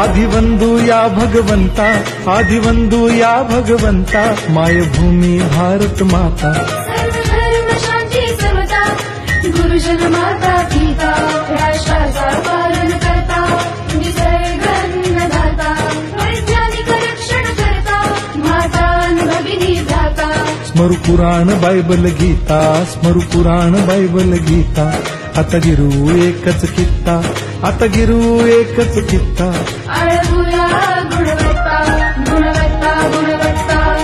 आदिवंदू या भगवंता, आदिवंदू या भगवंता, मायभूमी भारत माता. सर्व धर्म शांती समता, गुरुजन माता पिता, राष्ट्राचा पालन करता, निसर्ग अन्नदाता, वैज्ञानिक रक्षण करता, माता भगिनी दाता. स्मरू पुराण बायबल गीता, स्मरू पुराण बायबल गीता. आता गिरू एकच कित्ता, आता गिरू एकच कित्ता. आळवूया गुणवत्ता, गुणवत्ता, गुणवत्ता,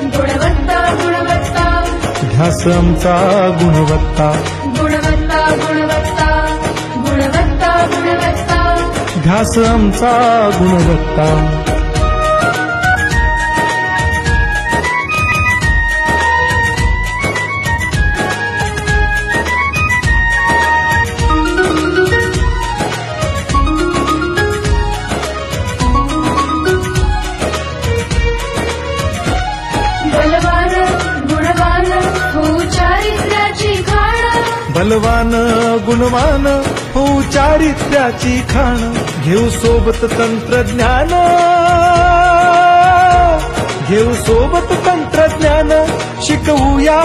गुणवत्ता, गुणवत्ता. ध्यास आमचा गुणवत्ता, गुणवत्ता, गुणवत्ता, गुणवत्ता, गुणवत्ता. ध्यास आमचा गुणवत्ता. बलवान गुणवान हो चारित्र्याची खाण. बलवान गुणवान हो चारित्र्याची खाण. घेऊ सोबत तंत्रज्ञान, घेऊ सोबत तंत्रज्ञान, शिकवूया